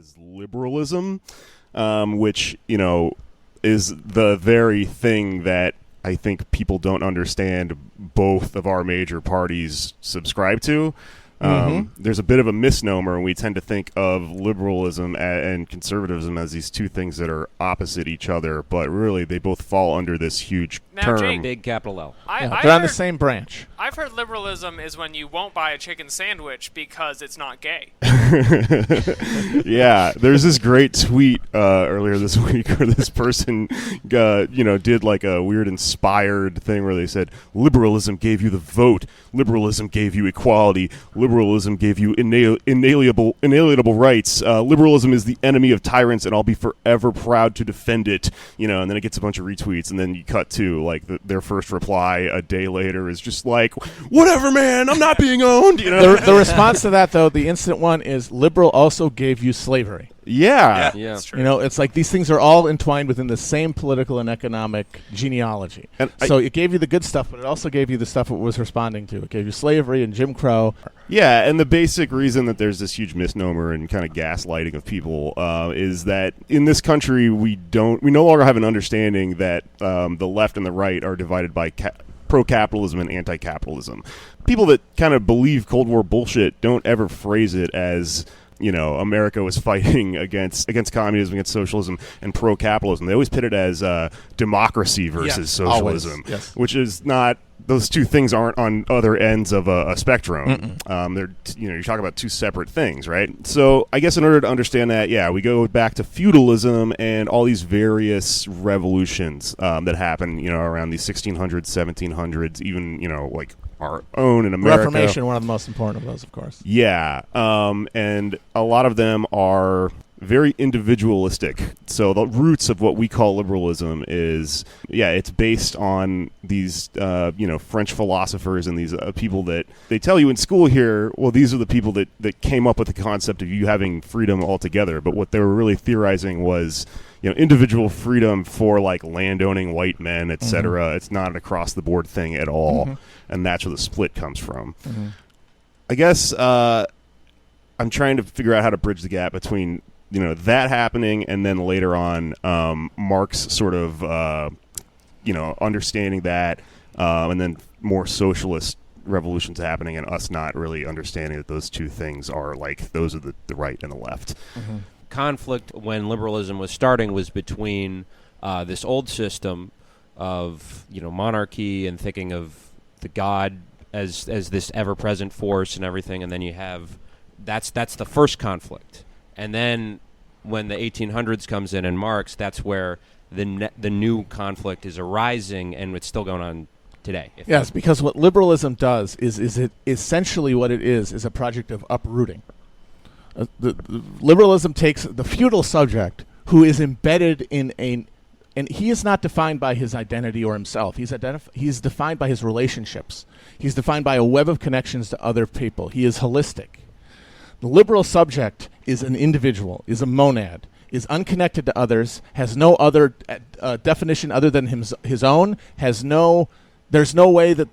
as liberalism, which, is the very thing that I think people don't understand both of our major parties subscribe to. There's a bit of a misnomer, and we tend to think of liberalism and conservatism as these two things that are opposite each other, but really they both fall under this huge term. Jake, big capital L. They're on the same branch. I've heard liberalism is when you won't buy a chicken sandwich because it's not gay. Yeah, there's this great tweet earlier this week where this person, did like a weird inspired thing where they said, liberalism gave you the vote, liberalism gave you equality, liberalism gave you inalienable rights, liberalism is the enemy of tyrants, and I'll be forever proud to defend it. And then it gets a bunch of retweets, and then you cut to like their first reply a day later is just like, whatever, man, I'm not being owned. The response to that, though, the instant one is liberal also gave you slavery. Yeah, That's true. It's like these things are all entwined within the same political and economic genealogy. And so it gave you the good stuff, but it also gave you the stuff it was responding to. It gave you slavery and Jim Crow. Yeah, and the basic reason that there's this huge misnomer and kind of gaslighting of people is that in this country we no longer have an understanding that the left and the right are divided by pro-capitalism and anti-capitalism. People that kind of believe Cold War bullshit don't ever phrase it as America was fighting against communism, against socialism, and pro-capitalism. They always pit it as democracy versus socialism, which is not. Those two things aren't on other ends of a spectrum. They're you're talking about two separate things, right? So I guess in order to understand that, we go back to feudalism and all these various revolutions that happen, around the 1600s, 1700s, even like our own in America. Reformation, one of the most important of those, of course. Yeah, and a lot of them are very individualistic. So the roots of what we call liberalism is, it's based on these, French philosophers and these people that they tell you in school here, well, these are the people that came up with the concept of you having freedom altogether. But what they were really theorizing was, individual freedom for like landowning white men, etc. It's not an across the board thing at all. And that's where the split comes from. I guess I'm trying to figure out how to bridge the gap between that happening and then later on Marx sort of understanding that and then more socialist revolutions happening and us not really understanding that those two things are like those are the right and the left. Conflict when liberalism was starting was between this old system of monarchy and thinking of the God as this ever-present force and everything, and then you have that's the first conflict. And then when the 1800s comes in and Marx, that's where the new conflict is arising, and it's still going on today. Yes, because what liberalism does is it essentially what it is a project of uprooting. The liberalism takes the feudal subject who is embedded in and he is not defined by his identity or himself. He's defined by his relationships. He's defined by a web of connections to other people. He is holistic. The liberal subject is an individual, is a monad, is unconnected to others, has no other definition other than his own, there's no way that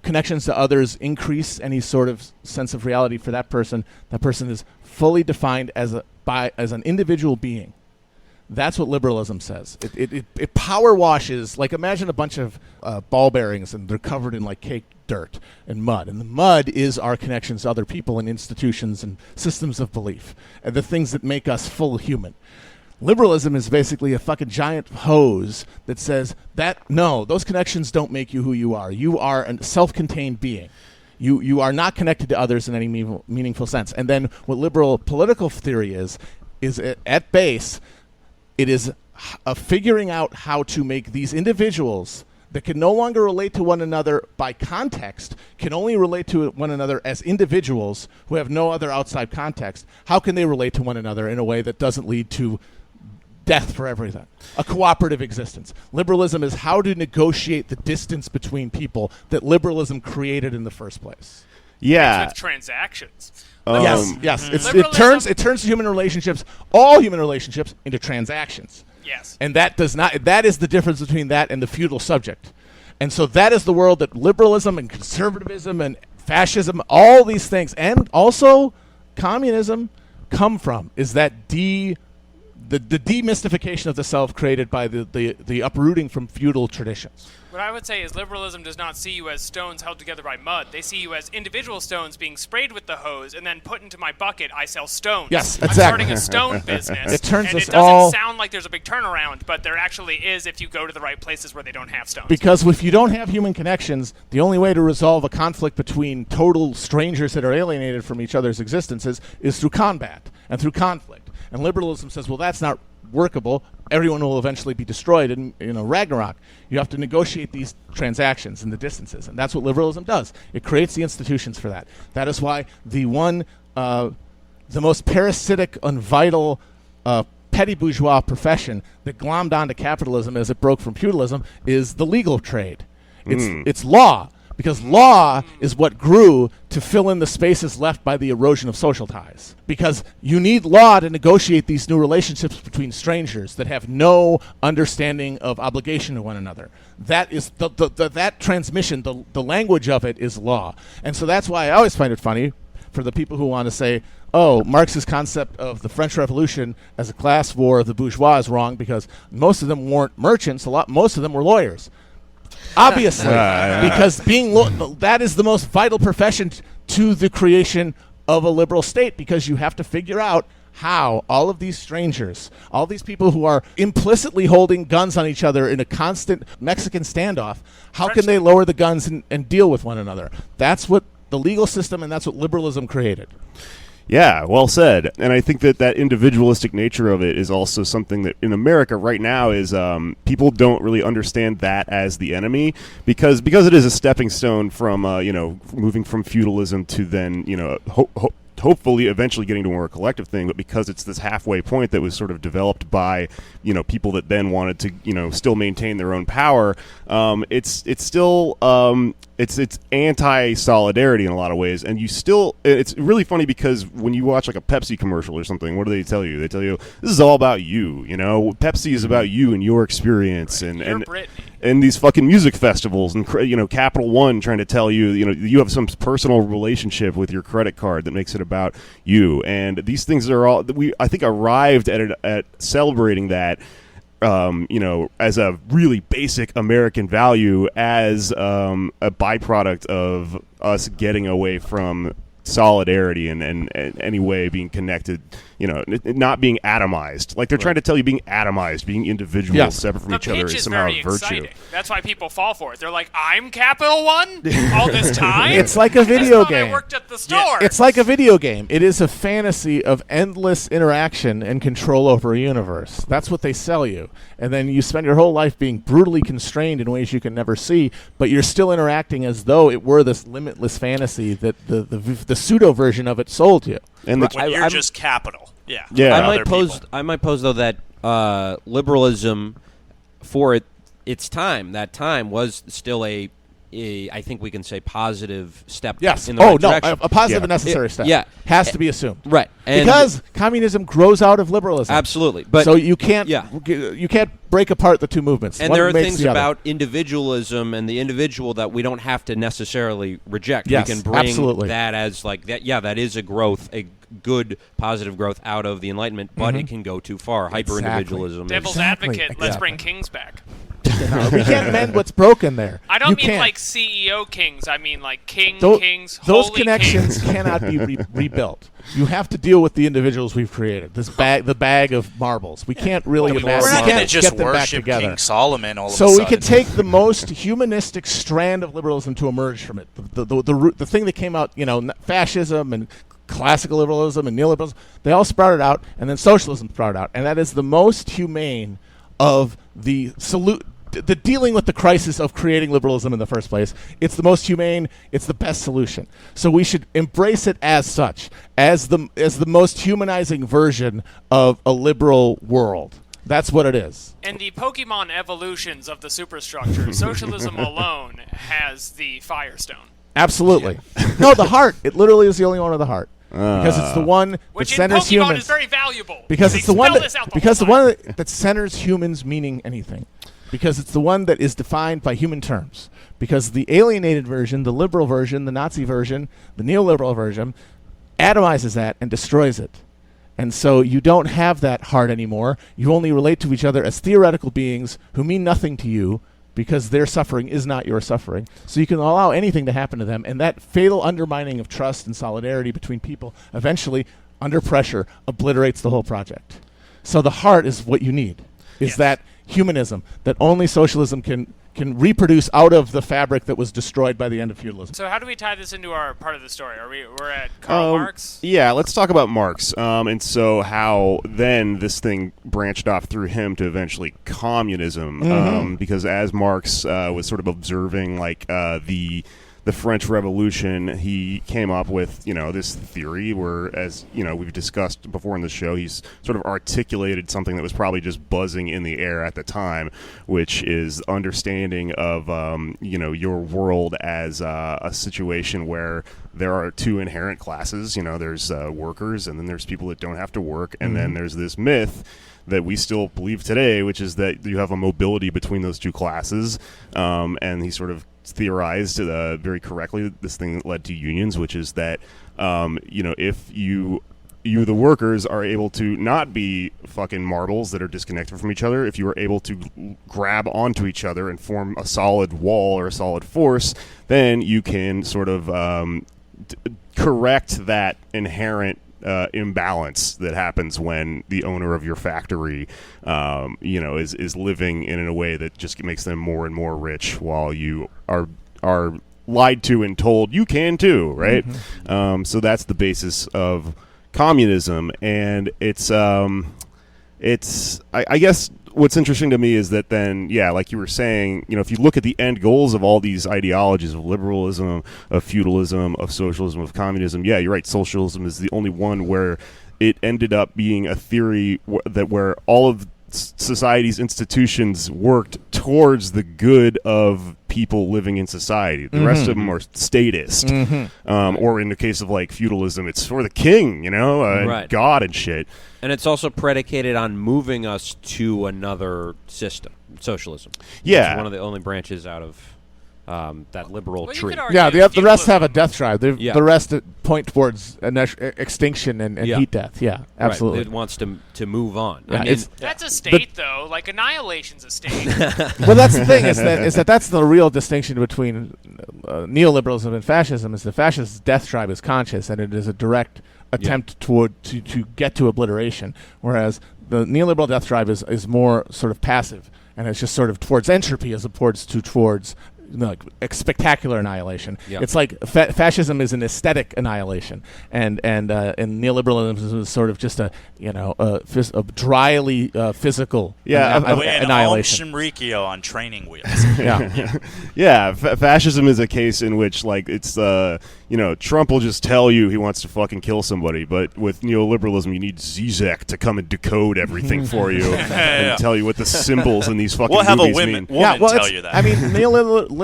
connections to others increase any sort of sense of reality for that person. That person is fully defined as an individual being. That's what liberalism says. It power washes, like imagine a bunch of ball bearings and they're covered in like caked dirt and mud. And the mud is our connections to other people and institutions and systems of belief and the things that make us full human. Liberalism is basically a fucking giant hose that says that, no, those connections don't make you who you are. You are a self-contained being. You are not connected to others in any meaningful sense. And then what liberal political theory is at base, it is figuring out how to make these individuals that can no longer relate to one another by context, can only relate to one another as individuals who have no other outside context. How can they relate to one another in a way that doesn't lead to death for everything? A cooperative existence. Liberalism is how to negotiate the distance between people that liberalism created in the first place. Yeah. With transactions. Yes. It turns human relationships, all human relationships, into transactions. Yes. And that is the difference between that and the feudal subject. And so that is the world that liberalism and conservatism and fascism, all these things, and also communism come from is that the demystification of the self created by the uprooting from feudal traditions. What I would say is liberalism does not see you as stones held together by mud. They see you as individual stones being sprayed with the hose and then put into my bucket. I sell stones. Yes, I'm exactly. starting a stone business. It turns and us it doesn't all- sound like there's a big turnaround, but there actually is if you go to the right places where they don't have stones. Because if you don't have human connections, the only way to resolve a conflict between total strangers that are alienated from each other's existences is through combat and through conflict. And liberalism says, well, that's not workable. Everyone will eventually be destroyed in Ragnarok. You have to negotiate these transactions and the distances, and that's what liberalism does. It creates the institutions for that. That is why the most parasitic and vital petty bourgeois profession that glommed onto capitalism as it broke from feudalism is the legal trade. It's law, because law is what grew to fill in the spaces left by the erosion of social ties. Because you need law to negotiate these new relationships between strangers that have no understanding of obligation to one another. That is that transmission, the language of it is law. And so that's why I always find it funny for the people who want to say, oh, Marx's concept of the French Revolution as a class war of the bourgeois is wrong because most of them weren't merchants, most of them were lawyers. Obviously, because that is the most vital profession to the creation of a liberal state, because you have to figure out how all of these strangers, all these people who are implicitly holding guns on each other in a constant Mexican standoff, how can they lower the guns and deal with one another? That's what the legal system and that's what liberalism created. Yeah, well said. And I think that individualistic nature of it is also something that in America right now is people don't really understand that as the enemy because it is a stepping stone from moving from feudalism to then hopefully eventually getting to a more collective thing, but because it's this halfway point that was sort of developed by people that then wanted to still maintain their own power, it's still it's anti-solidarity in a lot of ways, and it's really funny because when you watch like a Pepsi commercial or something, what do they tell you? They tell you this is all about you. Pepsi is about you and your experience, Right. and these fucking music festivals and Capital One trying to tell you you have some personal relationship with your credit card that makes it about you, and these things are all I think arrived at celebrating that as a really basic American value as a byproduct of us getting away from solidarity and any way being connected, not being atomized. Like they're trying to tell you being atomized, being individual, separate from each other is somehow a virtue. Exciting. That's why people fall for it. They're like, I'm Capital One all this time? It's like a video game. I worked at the store. It's like a video game. It is a fantasy of endless interaction and control over a universe. That's what they sell you. And then you spend your whole life being brutally constrained in ways you can never see, but you're still interacting as though it were this limitless fantasy that the pseudo version of it sold you. And you're just capital. Yeah. I might pose though that liberalism, for its time, that time was still I think we can say positive step. Yes. In the right direction. A positive and necessary step. Yeah. Has to be assumed. Right. And because communism grows out of liberalism. Absolutely. But so you can't break apart the two movements. And one there are makes things the other. about individualism and the individual that we don't have to necessarily reject. Yes, we can bring absolutely. that as like that. Yeah, that is a growth, a good positive growth out of the Enlightenment, but it can go too far. Hyper-individualism. Devil's advocate. Let's bring kings back. We can't mend what's broken there. I don't mean can't. like CEO kings. I mean like kings, Those holy connections kings. cannot be rebuilt. You have to deal with the individuals we've created. The bag of marbles. We can't really We're not get going to just them back worship together. King Solomon all of a So sudden. we could take the most humanistic strand of liberalism to emerge from it. The thing that came out, fascism and classical liberalism and neoliberalism, they all sprouted out, and then socialism sprouted out, and that is the most humane of the dealing with the crisis of creating liberalism in the first place. It's the most humane. It's the best solution. So we should embrace it as such, as the most humanizing version of a liberal world. That's what it is. In the Pokemon evolutions of the superstructure, socialism alone has the Firestone. Absolutely. No, the heart. It literally is the only one with the heart. Because it's the one Which that in centers Pokemon humans. is very valuable. Because They it's the one spell this out that, the whole time. that centers humans meaning anything. Because it's the one that is defined by human terms. Because the alienated version, the liberal version, the Nazi version, the neoliberal version, atomizes that and destroys it. And so you don't have that heart anymore. You only relate to each other as theoretical beings who mean nothing to you because their suffering is not your suffering. So you can allow anything to happen to them, and that fatal undermining of trust and solidarity between people eventually, under pressure, obliterates the whole project. So the heart is what you need, is that humanism that only socialism can reproduce out of the fabric that was destroyed by the end of feudalism. So how do we tie this into our part of the story? We're at Karl Marx? Yeah, let's talk about Marx. And so how then this thing branched off through him to eventually communism. Because as Marx was sort of observing like the French Revolution, he came up with, this theory where, as, we've discussed before in the show, he's sort of articulated something that was probably just buzzing in the air at the time, which is understanding of, your world as a situation where there are two inherent classes. There's workers, and then there's people that don't have to work, and then there's this myth that we still believe today, which is that you have a mobility between those two classes, and he sort of theorized very correctly this thing that led to unions, which is that if you the workers are able to not be fucking marbles that are disconnected from each other, if you are able to grab onto each other and form a solid wall or a solid force, then you can sort of correct that inherent imbalance that happens when the owner of your factory, is living in a way that just makes them more and more rich, while you are lied to and told you can too, right? So that's the basis of communism, and it's I guess what's interesting to me is that then, like you were saying, if you look at the end goals of all these ideologies of liberalism, of feudalism, of socialism, of communism, you're right, socialism is the only one where it ended up being a theory where all of society's institutions worked towards the good of people living in society. The rest of them are statist, or in the case of like feudalism, it's for the king, and God and shit. And it's also predicated on moving us to another system, socialism. Yeah, it's one of the only branches out of that liberal tree. The rest have a death drive. The rest point towards extinction and heat death. Yeah, absolutely. Right. It wants to move on. Yeah, I mean, that's a state, though. Like annihilation's a state. Well, that's the thing. Is that that's the real distinction between neoliberalism and fascism. Is the fascist death drive is conscious, and it is a direct attempt to get to obliteration, whereas the neoliberal death drive is more sort of passive, and it's just sort of towards entropy as opposed to towards like spectacular annihilation. Yep. It's like fascism is an aesthetic annihilation, and neoliberalism is sort of just a dryly physical annihilation. An Shinrikyo on training wheels. Fascism is a case in which like it's Trump will just tell you he wants to fucking kill somebody, but with neoliberalism you need Zizek to come and decode everything for you and tell you what the symbols in these fucking movies mean. Tell you that. I mean, neoliberalism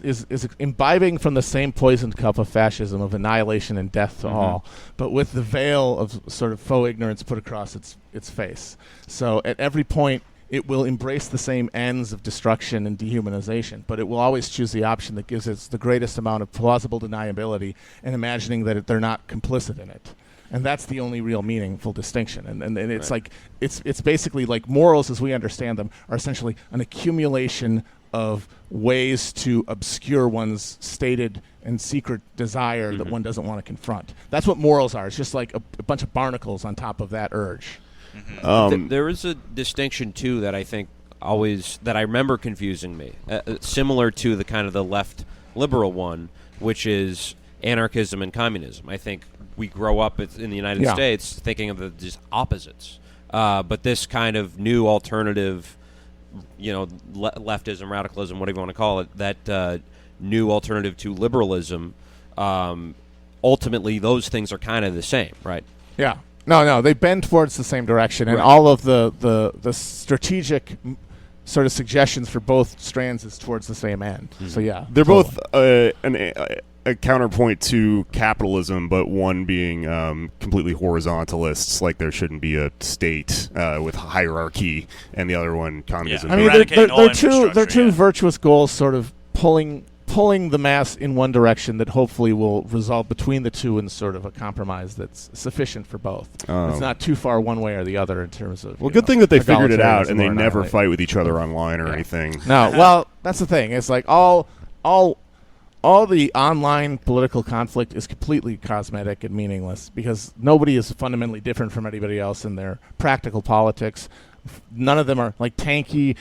is imbibing from the same poisoned cup of fascism, of annihilation and death to all, but with the veil of sort of faux ignorance put across its face. So at every point it will embrace the same ends of destruction and dehumanization, but it will always choose the option that gives it the greatest amount of plausible deniability and imagining that they're not complicit in it. And that's the only real meaningful distinction. And it's like it's basically like morals as we understand them are essentially an accumulation of ways to obscure one's stated and secret desire that one doesn't want to confront. That's what morals are. It's just like a bunch of barnacles on top of that urge. There is a distinction too that I think that I remember confusing me, similar to the kind of the left liberal one, which is anarchism and communism. I think we grow up in the United States thinking of the just opposites, but this kind of new alternative, leftism, radicalism, whatever you want to call it, that new alternative to liberalism, ultimately those things are kind of the same, right? Yeah. No, they bend towards the same direction, and all of the strategic sort of suggestions for both strands is towards the same end. So they're both a counterpoint to capitalism, but one being completely horizontalists, like there shouldn't be a state with hierarchy, and the other one communism. I mean, they're two virtuous goals, sort of pulling pulling the mass in one direction that hopefully will resolve between the two in sort of a compromise that's sufficient for both. It's not too far one way or the other in terms of. Well, good thing that they figured it out and they egalitarianism or never annihilate. fight with each other online or anything. No, well, that's the thing. It's like all the online political conflict is completely cosmetic and meaningless because nobody is fundamentally different from anybody else in their practical politics. None of them are like tanky,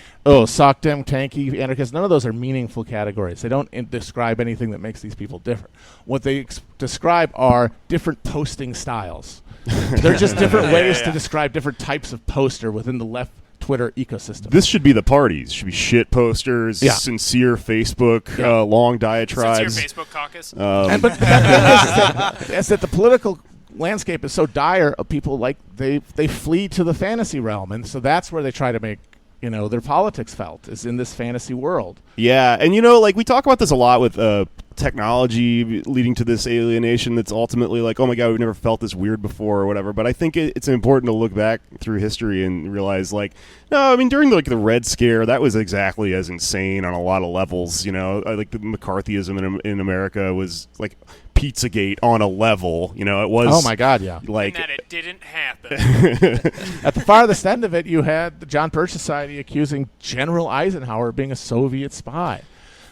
sock them, tanky, anarchists. None of those are meaningful categories. They don't describe anything that makes these people different. What they describe are different posting styles. They're just different ways to describe different types of poster within the left Twitter ecosystem. This should be the parties. Should be shit posters, sincere Facebook, long diatribes. Sincere Facebook caucus. But the thing is that the political landscape is so dire. People like they flee to the fantasy realm, and so that's where they try to make their politics felt is in this fantasy world. Yeah, and like we talk about this a lot with technology leading to this alienation that's ultimately like, oh my god, we've never felt this weird before or whatever. But I think it's important to look back through history and realize, like, no, I mean, during the Red Scare, that was exactly as insane on a lot of levels. Like the McCarthyism in America was like Pizzagate on a level. It was. Oh my god, yeah. Like and that it didn't happen. At the farthest end of it, you had the John Birch Society accusing General Eisenhower of being a Soviet spy.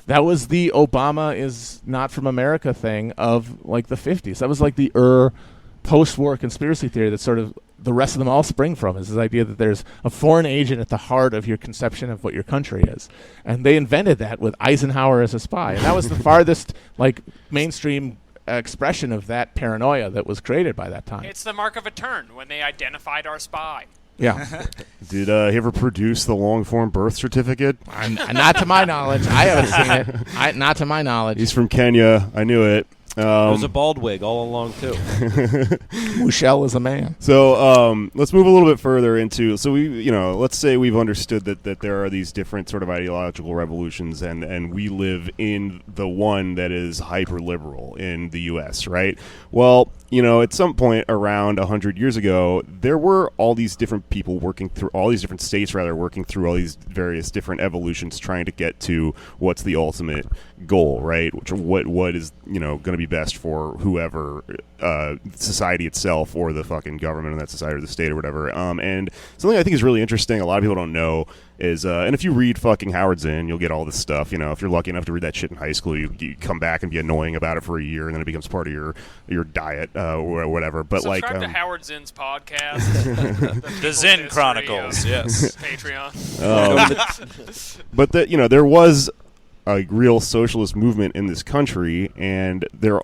That was the Obama is not from America thing of like the 50s. That was like the post-war conspiracy theory that sort of the rest of them all spring from, is this idea that there's a foreign agent at the heart of your conception of what your country is. And they invented that with Eisenhower as a spy. And that was the farthest like mainstream expression of that paranoia that was created by that time. It's the mark of a turn when they identified our spy. Yeah. Did he ever produce the long-form birth certificate? Not to my knowledge. I haven't seen it. Not to my knowledge. He's from Kenya. I knew it. It was a bald wig all along, too. Michelle is a man. So let's move a little bit further into, so let's say we've understood that there are these different sort of ideological revolutions and we live in the one that is hyper-liberal in the U.S., right? Well, at some point around 100 years ago, there were all these different people all these different states working through all these various different evolutions trying to get to what's the ultimate goal, right? What is, going to be best for whoever, society itself or the fucking government of that society or the state or whatever. And something I think is really interesting, a lot of people don't know, is, and if you read fucking Howard Zinn, you'll get all this stuff. If you're lucky enough to read that shit in high school, you come back and be annoying about it for a year, and then it becomes part of your diet or whatever. But subscribe to Howard Zinn's podcast, The Zinn Chronicles, yes. Patreon. But there was a real socialist movement in this country, and there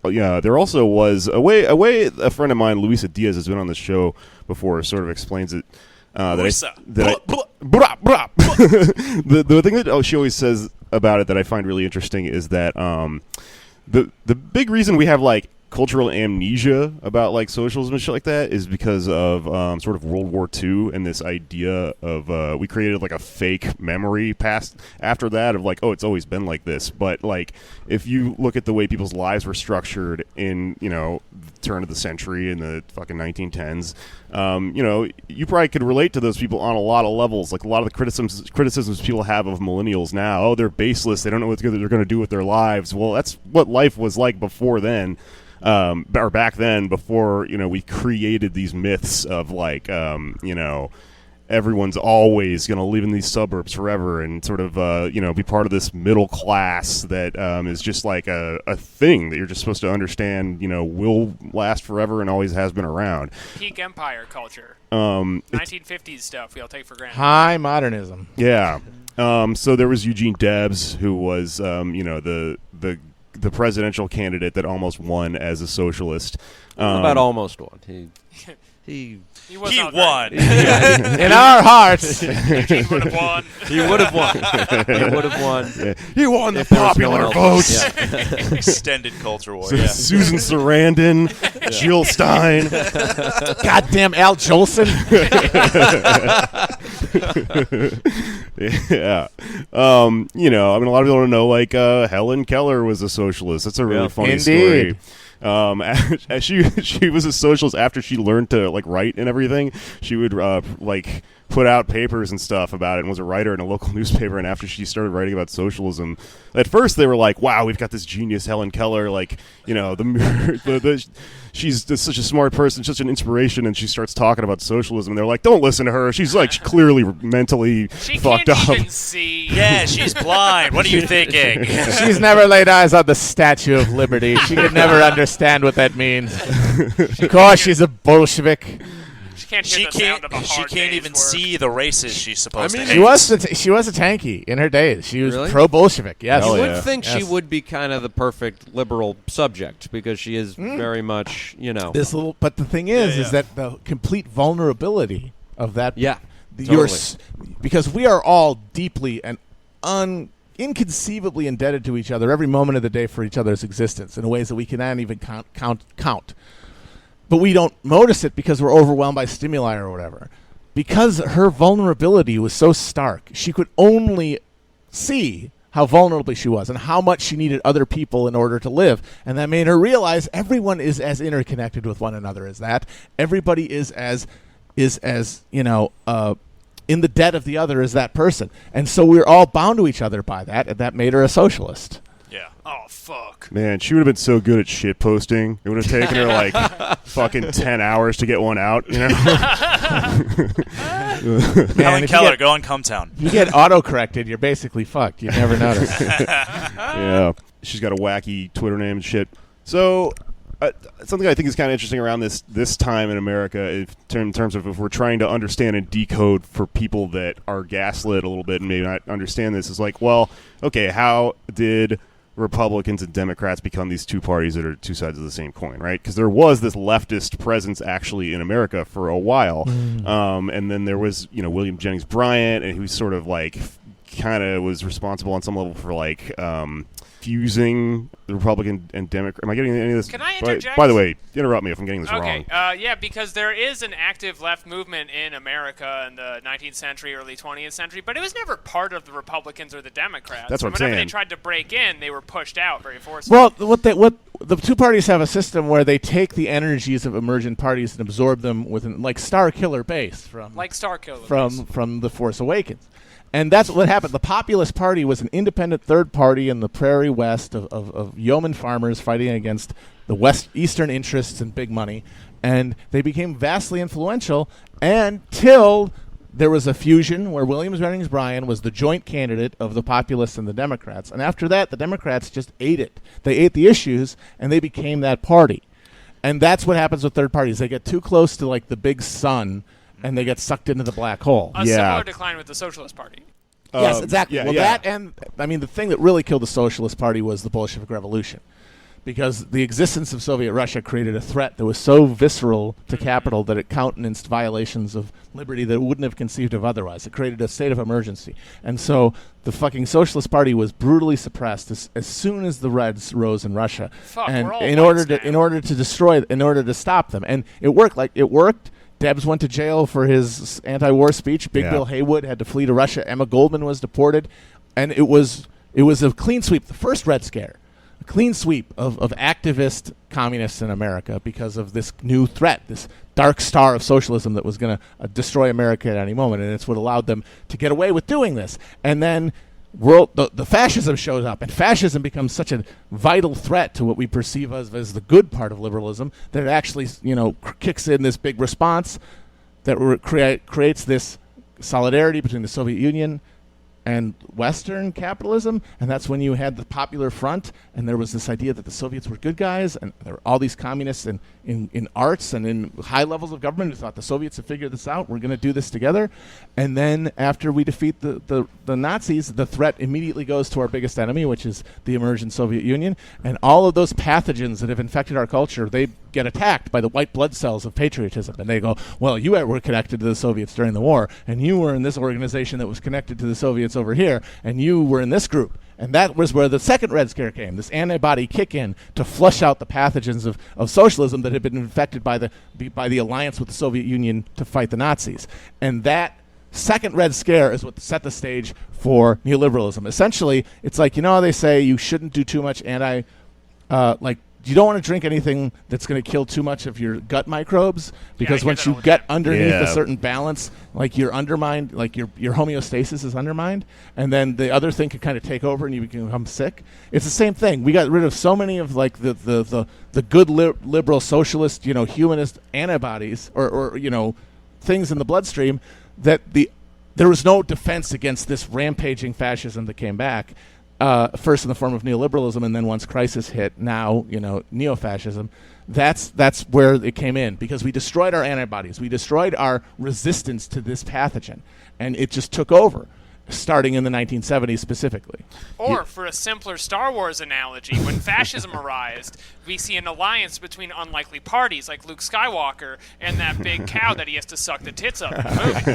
also was a way. A friend of mine, Luisa Diaz, has been on the show before. Sort of explains it. The thing that she always says about it that I find really interesting is that the big reason we have like cultural amnesia about like socialism and shit like that is because of sort of World War II and this idea of we created like a fake memory past after that of like, oh, it's always been like this. But like if you look at the way people's lives were structured in the turn of the century in the fucking 1910s, you probably could relate to those people on a lot of levels. Like a lot of the criticisms people have of millennials now, oh, they're baseless, they don't know what they're going to do with their lives. Well, that's what life was like before then. Or back then, before we created these myths of like everyone's always going to live in these suburbs forever and sort of be part of this middle class that is just like a thing that you're just supposed to understand will last forever and always has been around. Peak empire culture. 1950s stuff we all take for granted. High modernism. Yeah. So there was Eugene Debs, who was the presidential candidate that almost won as a socialist. About almost won. He won. In our hearts. He would have won. He would have won. He would have won. Yeah. He won the If there was popular no one else. vote. Yeah. Extended culture war. Susan Sarandon, Jill Stein. Goddamn Al Jolson. Yeah. I mean, a lot of people don't know, like, Helen Keller was a socialist. That's a really funny Indeed. story. She was a socialist after she learned to like write and everything. She would like put out papers and stuff about it, and was a writer in a local newspaper. And after she started writing about socialism, at first they were like, "Wow, we've got this genius Helen Keller, like, you know, she's just such a smart person, such an inspiration." And she starts talking about socialism, and they're like, "Don't listen to her. She's like clearly mentally fucked up." She can't even see. Yeah, she's blind. What are you thinking? She's never laid eyes on the Statue of Liberty. She could never understand what that means. Of course, she's a Bolshevik. She can't hear the sound of a hard She can't day's even work. see the races she's supposed to hate. She was a tanky in her days. She was Really? pro-Bolshevik. Yes. Hell You yeah. would think she Yes. would be kind of the perfect liberal subject because she is very much, you know. But the thing is Yeah. that the complete vulnerability of that. Yeah, You're totally. because we are all deeply and inconceivably indebted to each other every moment of the day for each other's existence in ways that we cannot even count. But we don't notice it because we're overwhelmed by stimuli or whatever. Because her vulnerability was so stark, she could only see how vulnerable she was and how much she needed other people in order to live. And that made her realize everyone is as interconnected with one another as that. Everybody is as you know, in the debt of the other as that person. And so we're all bound to each other by that, and that made her a socialist. Yeah. Oh, fuck. Man, she would have been so good at shit posting. It would have taken her like fucking 10 hours to get one out, you know? Helen if Keller, you go on Cumtown. You get auto-corrected, you're basically fucked. You never notice. Yeah. She's got a wacky Twitter name and shit. So, something I think is kind of interesting around this time in America in terms of if we're trying to understand and decode for people that are gaslit a little bit and maybe not understand this, is like, well, okay, how did Republicans and Democrats become these two parties that are two sides of the same coin, right? Because there was this leftist presence actually in America for a while, and then there was, you know, William Jennings Bryan, and he was sort of like kind of was responsible on some level for like fusing the Republican and Democrat. Am I getting any of this? Can I interject? By the way, interrupt me if I'm getting this Okay, wrong. yeah, because there is an active left movement in America in the 19th century, early 20th century, but it was never part of the Republicans or the Democrats. That's what I'm Whenever saying. they tried to break in, they were pushed out very forcibly. Well, what the two parties have a system where they take the energies of emergent parties and absorb them within, like Star Killer Base from like Starkiller. from The Force Awakens. And that's what happened. The Populist Party was an independent third party in the prairie west of yeoman farmers fighting against the eastern interests and big money. And they became vastly influential until there was a fusion where William Jennings Bryan was the joint candidate of the Populists and the Democrats. And after that, the Democrats just ate it. They ate the issues, and they became that party. And that's what happens with third parties. They get too close to like the big sun, and they get sucked into the black hole. A Yeah. similar decline with the Socialist Party. Yes, exactly. yeah, Well, yeah. that and I mean the thing that really killed the Socialist Party was the Bolshevik Revolution, because the existence of Soviet Russia created a threat that was so visceral to capital that it countenanced violations of liberty that it wouldn't have conceived of otherwise. It created a state of emergency, and so the fucking Socialist Party was brutally suppressed as soon as the Reds rose in Russia, Fuck, and we're all in order whites to now. in order to stop them, and it worked. Debs went to jail for his anti-war speech. Big Yeah. Bill Haywood had to flee to Russia. Emma Goldman was deported, and it was a clean sweep. The first Red Scare, a clean sweep of activist communists in America because of this new threat, this dark star of socialism that was going to destroy America at any moment, and it's what allowed them to get away with doing this. And then the fascism shows up, and fascism becomes such a vital threat to what we perceive as the good part of liberalism that it actually, you know, kicks in this big response that creates this solidarity between the Soviet Union and Western capitalism, and that's when you had the Popular Front, and there was this idea that the Soviets were good guys, and there were all these communists in arts and in high levels of government who thought the Soviets have figured this out, we're going to do this together. And then after we defeat the Nazis, the threat immediately goes to our biggest enemy, which is the emergent Soviet Union, and all of those pathogens that have infected our culture, they get attacked by the white blood cells of patriotism, and they go, well, you were connected to the Soviets during the war, and you were in this organization that was connected to the Soviets over here, and you were in this group. And that was where the second Red Scare came, this antibody kick-in to flush out the pathogens of socialism that had been infected by the alliance with the Soviet Union to fight the Nazis. And that second Red Scare is what set the stage for neoliberalism. Essentially, it's like, you know how they say you shouldn't do too much you don't want to drink anything that's going to kill too much of your gut microbes, because hear once that you all the get time. underneath a Yeah. certain balance, like you're undermined, like your homeostasis is undermined, and then the other thing can kind of take over and you become sick. It's the same thing. We got rid of so many of like the good liberal socialist, humanist antibodies or things in the bloodstream that there was no defense against this rampaging fascism that came back. First in the form of neoliberalism, and then once crisis hit, now neo-fascism. That's where it came in, because we destroyed our antibodies, we destroyed our resistance to this pathogen, and it just took over, starting in the 1970s specifically. Or, for a simpler Star Wars analogy, when fascism arose, we see an alliance between unlikely parties like Luke Skywalker and that big cow that he has to suck the tits of in the movie.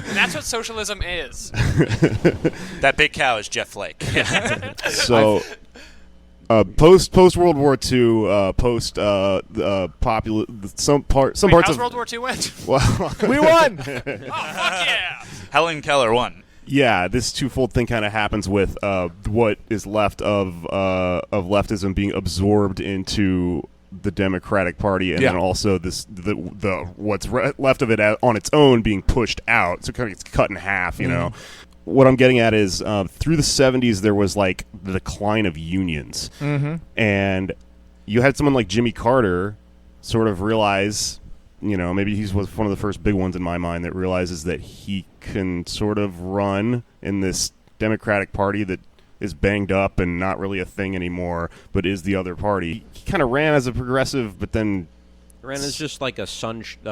And that's what socialism is. That big cow is Jeff Flake. So, post World War II, post popular some parts Wait, how's of World War II went? well, We won. Oh, fuck yeah! Helen Keller won. yeah, this twofold thing kind of happens with what is left of leftism being absorbed into the Democratic Party, and Yeah. then also the what's left of it on its own being pushed out. So kind of gets cut in half, you know. What I'm getting at is through the 70s there was like the decline of unions, and you had someone like Jimmy Carter sort of realize, maybe he was one of the first big ones in my mind that realizes that he can sort of run in this Democratic Party that is banged up and not really a thing anymore, but is the other party. He kind of ran as a progressive, but then Ran as just like a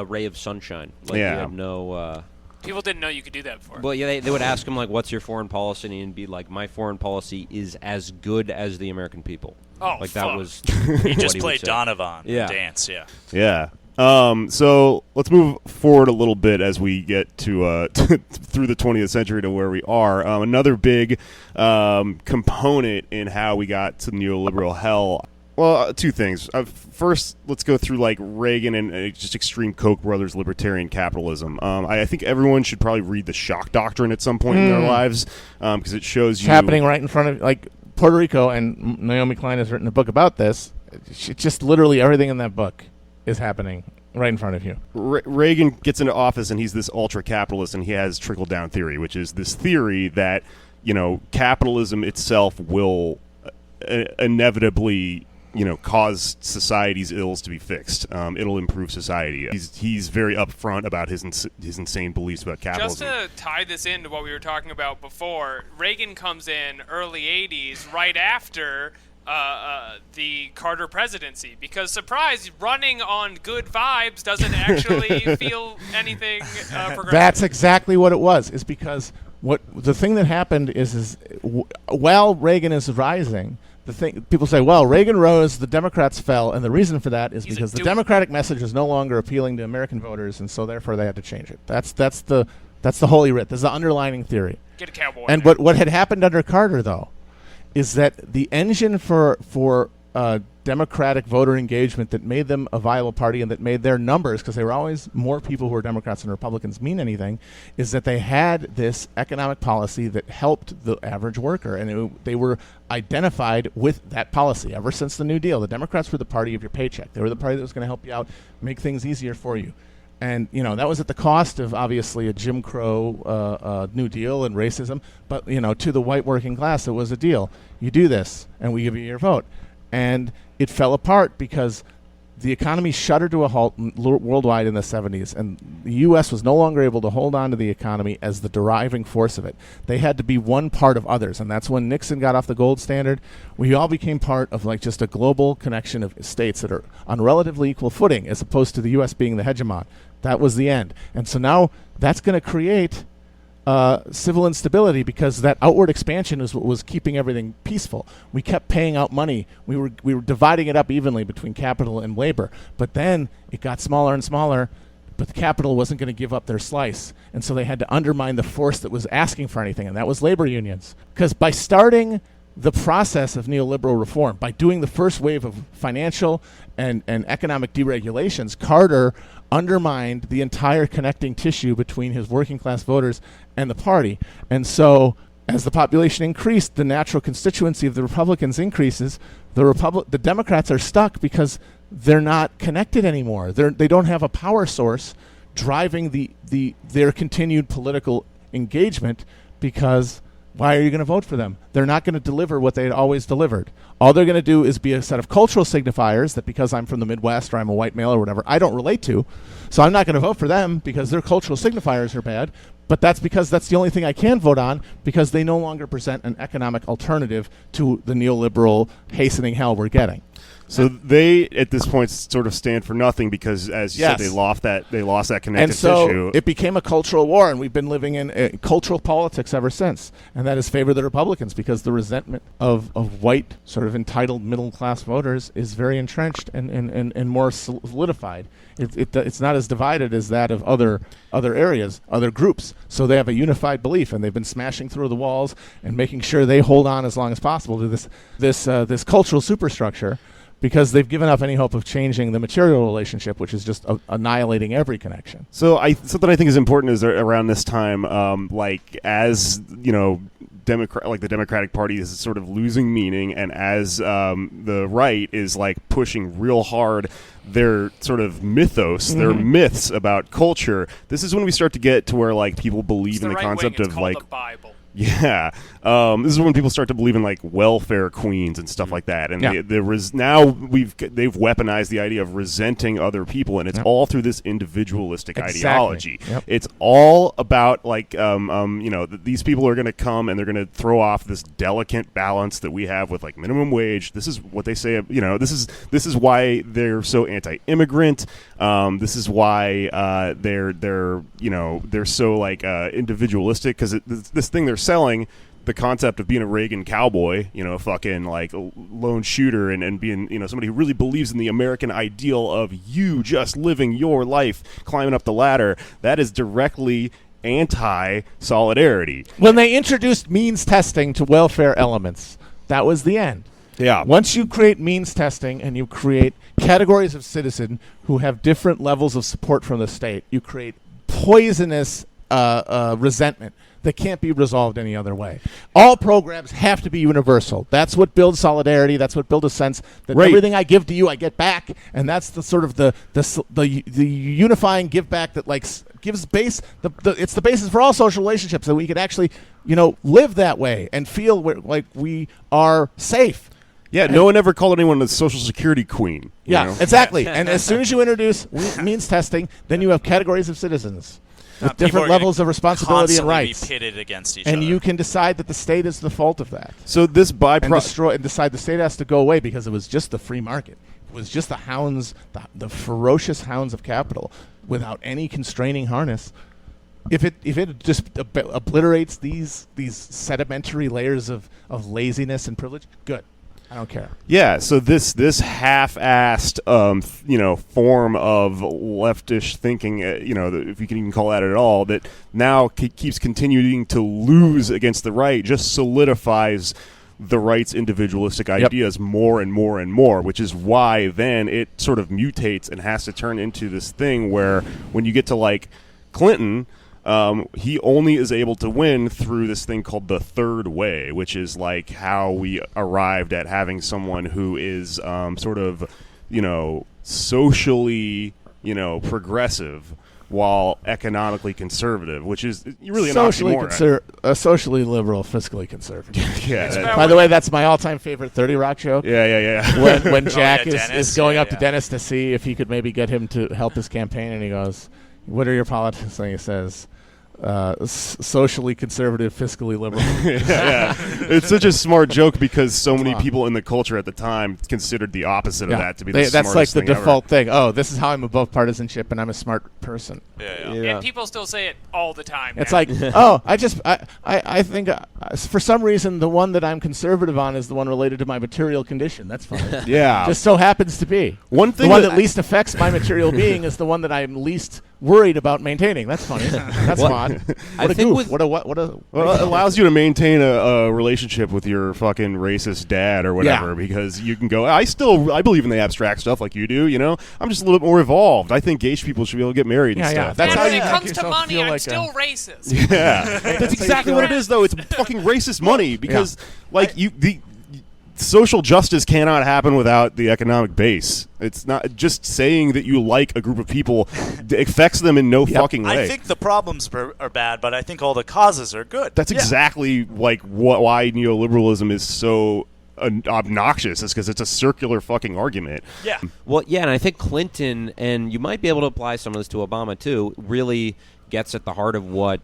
ray of sunshine. Like Yeah. You had no. People didn't know you could do that before. Well, yeah, they would ask him like, "What's your foreign policy?" and he'd be like, "My foreign policy is as good as the American people." Oh, like fuck. that was. He what just would played say. Donovan. Yeah. Dance. Yeah. yeah. So let's move forward a little bit as we get to through the 20th century to where we are. Another big component in how we got to neoliberal hell. Well, two things. First, let's go through like Reagan and just extreme Koch brothers libertarian capitalism. I think everyone should probably read the shock doctrine at some point in their lives, because it shows It's you happening right in front of, like, Puerto Rico, and Naomi Klein has written a book about this. It's just literally everything in that book is happening right in front of you. Reagan gets into office and he's this ultra capitalist, and he has trickle down theory, which is this theory that capitalism itself will inevitably cause society's ills to be fixed. It'll improve society. He's very upfront about his insane beliefs about Just capitalism. to tie this into what we were talking about before, Reagan comes in early 80s, right after the Carter presidency, because, surprise, running on good vibes doesn't actually feel anything progressive. That's exactly what it was. Is because what the thing that happened is while Reagan is rising, the thing people say, well, Reagan rose, the Democrats fell, and the reason for that is He's a because the dude. Democratic message is no longer appealing to American voters, and so therefore they had to change it. That's the holy writ. That's the underlining theory. Get a cowboy. And there. what had happened under Carter, though, is that the engine for Democratic voter engagement that made them a viable party and that made their numbers, because there were always more people who were Democrats than Republicans, mean anything, is that they had this economic policy that helped the average worker, and they were identified with that policy ever since the New Deal. The Democrats were the party of your paycheck. They were the party that was going to help you out, make things easier for you. And, that was at the cost of, obviously, a Jim Crow New Deal and racism. But, to the white working class, it was a deal. You do this, and we give you your vote. And it fell apart because the economy shuddered to a halt worldwide in the 70s, and the U.S. was no longer able to hold on to the economy as the driving force of it. They had to be one part of others, and that's when Nixon got off the gold standard. We all became part of like just a global connection of states that are on relatively equal footing, as opposed to the U.S. being the hegemon. That was the end. And so now that's going to create civil instability, because that outward expansion is what was keeping everything peaceful. We kept paying out money. We were dividing it up evenly between capital and labor. But then it got smaller and smaller, but the capital wasn't going to give up their slice. And so they had to undermine the force that was asking for anything, and that was labor unions. Because by starting the process of neoliberal reform, by doing the first wave of financial and economic deregulations, Carter undermined the entire connecting tissue between his working class voters and the party. And so as the population increased, the natural constituency of the Republicans increases. The Democrats are stuck because they're not connected anymore. They don't have a power source driving their continued political engagement, because why are you going to vote for them? They're not going to deliver what they had always delivered. All they're going to do is be a set of cultural signifiers that, because I'm from the Midwest or I'm a white male or whatever, I don't relate to. So I'm not going to vote for them because their cultural signifiers are bad. But that's because that's the only thing I can vote on, because they no longer present an economic alternative to the neoliberal hastening hell we're getting. So they, at this point, sort of stand for nothing because, as you Yes. said, they lost that connective And so tissue. it became a cultural war, and we've been living in cultural politics ever since. And that has favored the Republicans, because the resentment of white, sort of entitled middle-class voters is very entrenched and more solidified. It's not as divided as that of other areas, other groups. So they have a unified belief, and they've been smashing through the walls and making sure they hold on as long as possible to this cultural superstructure, because they've given up any hope of changing the material relationship, which is just annihilating every connection. So something I think is important is around this time, as you know, the Democratic Party is sort of losing meaning, and as the right is like pushing real hard their sort of mythos, their myths about culture. This is when we start to get to where like people believe in the concept of like the Bible. Yeah, this is when people start to believe in like welfare queens and stuff like that, and they've weaponized the idea of resenting other people, and it's all through this individualistic ideology. Yep. It's all about like these people are going to come and they're going to throw off this delicate balance that we have with like minimum wage. This is what they say. This is why they're so anti-immigrant. This is why they're so like individualistic, because this thing they're selling, the concept of being a Reagan cowboy, fucking like a lone shooter, and being, somebody who really believes in the American ideal of you just living your life, climbing up the ladder, that is directly anti-solidarity. When they introduced means testing to welfare elements, that was the end. Yeah. Once you create means testing and you create categories of citizen who have different levels of support from the state, you create poisonous resentment that can't be resolved any other way. All programs have to be universal. That's what builds solidarity. That's what builds a sense that everything I give to you, I get back, and that's the sort of the unifying give back that like gives base. It's the basis for all social relationships, that we could actually live that way and feel like we are safe. Yeah, no one ever called anyone a social security queen. Yeah, exactly. And as soon as you introduce means testing, then you have categories of citizens with different levels of responsibility and rights. Be pitted against each and other. You can decide that the state is the fault of that. So this and decide the state has to go away because it was just the free market. It was just the hounds, the ferocious hounds of capital, without any constraining harness. If it just obliterates these sedimentary layers of laziness and privilege, good. I don't care. Yeah, so this half-assed, form of leftish thinking, if you can even call that at all, that now keeps continuing to lose against the right, just solidifies the right's individualistic ideas more and more and more, which is why then it sort of mutates and has to turn into this thing where when you get to like Clinton, he only is able to win through this thing called the third way, which is like how we arrived at having someone who is sort of, socially, progressive while economically conservative, which is really an oxymoron. Socially liberal, fiscally conservative. Yeah. By the way, that's my all-time favorite 30 Rock joke. Yeah. When Jack Dennis. is going up to Dennis to see if he could maybe get him to help his campaign, and he goes, "What are your politics?" And he says, socially conservative, fiscally liberal. Yeah. It's such a smart joke because so many people in the culture at the time considered the opposite of that to be the that's smartest like the thing ever. default thing. Oh, this is how I'm above partisanship and I'm a smart person. Yeah. And people still say it all the time. It's now. like, I think for some reason the one that I'm conservative on is the one related to my material condition. That's fine. Yeah. Just so happens to be. One thing the one that least affects my material being is the one that I'm least worried about maintaining. That's funny. That's odd. I What a think goof. with- What a Well, it allows you to maintain a relationship with your fucking racist dad or whatever, Yeah. because you can go, I believe in the abstract stuff like you do, you know? I'm just a little bit more evolved. I think gay people should be able to get married and Yeah. stuff. That's and how when you it make comes to yourself money, feel I'm like still a- racist. Yeah, that's exactly what it is, though. It's fucking racist money because, the social justice cannot happen without the economic base. It's not just saying that you like a group of people affects them in no fucking way. I think the problems are bad, but I think all the causes are good. That's exactly why neoliberalism is so obnoxious. Is because it's a circular fucking argument. Yeah. Well, yeah, and I think Clinton, and you might be able to apply some of this to Obama too, really gets at the heart of what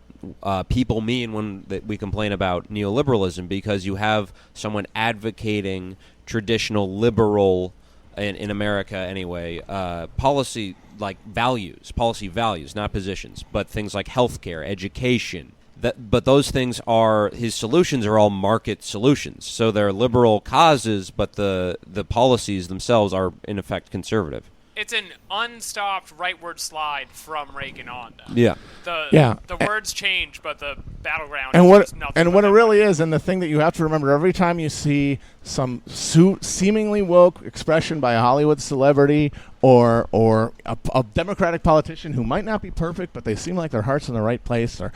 people mean when we complain about neoliberalism, because you have someone advocating traditional liberal, in America anyway, policy values, not positions, but things like healthcare, education. But those things his solutions are all market solutions. So they're liberal causes, but the policies themselves are in effect conservative. It's an unstopped rightward slide from Reagan on. Yeah. The words change, but the battleground And is what just nothing. and but what it that. really is, and the thing that you have to remember every time you see some seemingly woke expression by a Hollywood celebrity or a Democratic politician who might not be perfect, but they seem like their heart's in the right place, or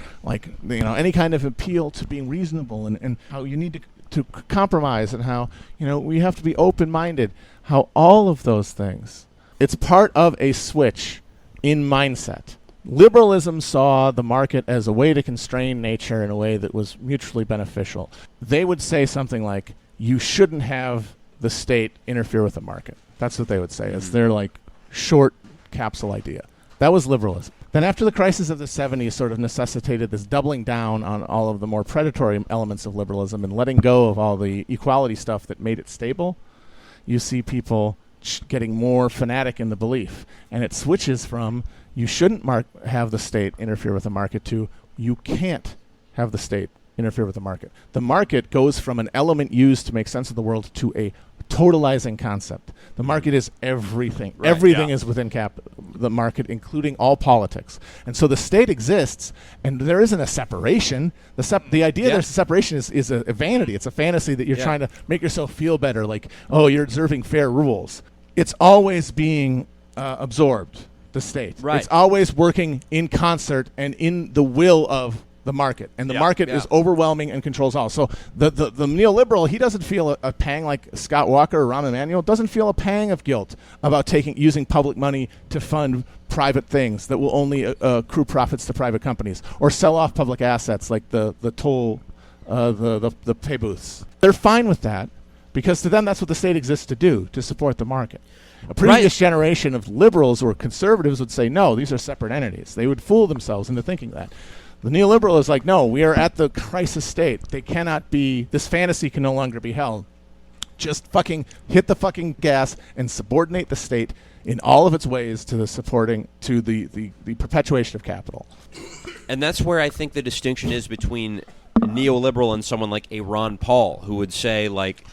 any kind of appeal to being reasonable and how you need to compromise, and how we have to be open-minded, how all of those things. It's part of a switch in mindset. Liberalism saw the market as a way to constrain nature in a way that was mutually beneficial. They would say something like, you shouldn't have the state interfere with the market. That's what they would say. It's their short capsule idea. That was liberalism. Then after the crisis of the 70s sort of necessitated this doubling down on all of the more predatory elements of liberalism and letting go of all the equality stuff that made it stable, you see people getting more fanatic in the belief. And it switches from you shouldn't have the state interfere with the market to you can't have the state interfere with the market. The market goes from an element used to make sense of the world to a totalizing concept. The market is everything. Right, Everything yeah. is within the market, including all politics. And so the state exists, and there isn't a separation. The idea there's a separation is a vanity. It's a fantasy that you're trying to make yourself feel better, like, oh, you're observing fair rules. It's always being absorbed, the state. Right. It's always working in concert and in the will of the market. And the market is overwhelming and controls all. So the neoliberal, he doesn't feel a pang like Scott Walker or Rahm Emanuel, doesn't feel a pang of guilt about using public money to fund private things that will only accrue profits to private companies, or sell off public assets like the toll, the pay booths. They're fine with that, because to them that's what the state exists to do, to support the market. A previous generation of liberals or conservatives would say, no, these are separate entities. They would fool themselves into thinking that. The neoliberal is like, no, we are at the crisis state. They cannot be, this fantasy can no longer be held. Just fucking hit the fucking gas and subordinate the state in all of its ways to the perpetuation of capital. And that's where I think the distinction is between neoliberal and someone like a Ron Paul, who would say,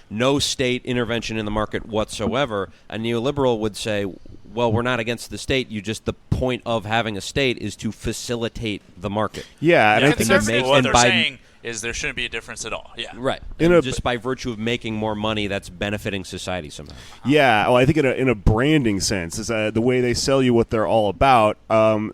no state intervention in the market whatsoever. A neoliberal would say, well, we're not against the state. The point of having a state is to facilitate the market. Yeah, and I think conservative- What and they're by- saying is there shouldn't be a difference at all. Yeah. Right. In And a- just by virtue of making more money, that's benefiting society somehow. Yeah, well, I think in a branding sense, is the way they sell you what they're all about.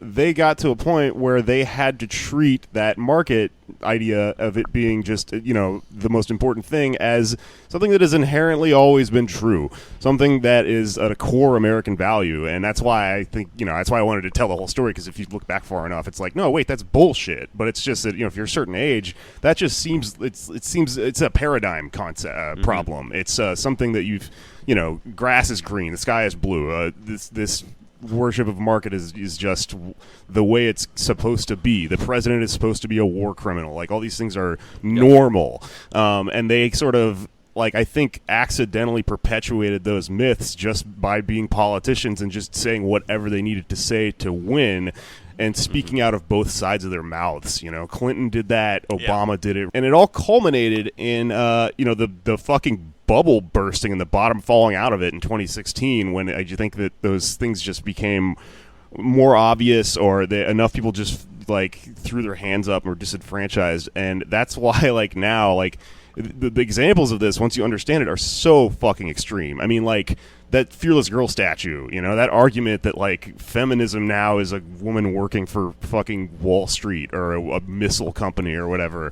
They got to a point where they had to treat that market idea of it being just the most important thing as something that has inherently always been true, something that is a core American value, and that's why I think that's why I wanted to tell the whole story, because if you look back far enough, it's like, no, wait, that's bullshit. But it's just that if you're a certain age, that just seems it's a paradigm concept problem. It's something that grass is green, the sky is blue. This worship of market is just the way it's supposed to be. The president is supposed to be a war criminal. All these things are normal, and they sort of I think accidentally perpetuated those myths just by being politicians and just saying whatever they needed to say to win. And speaking out of both sides of their mouths. Clinton did that, Obama did it, and it all culminated in the fucking bubble bursting and the bottom falling out of it in 2016, when I think that those things just became more obvious, or enough people just like threw their hands up and were disenfranchised, and that's why like now like the examples of this, once you understand it, are so fucking extreme. I mean, like that Fearless Girl statue, you know, that argument that like feminism now is a woman working for fucking Wall Street or a missile company or whatever.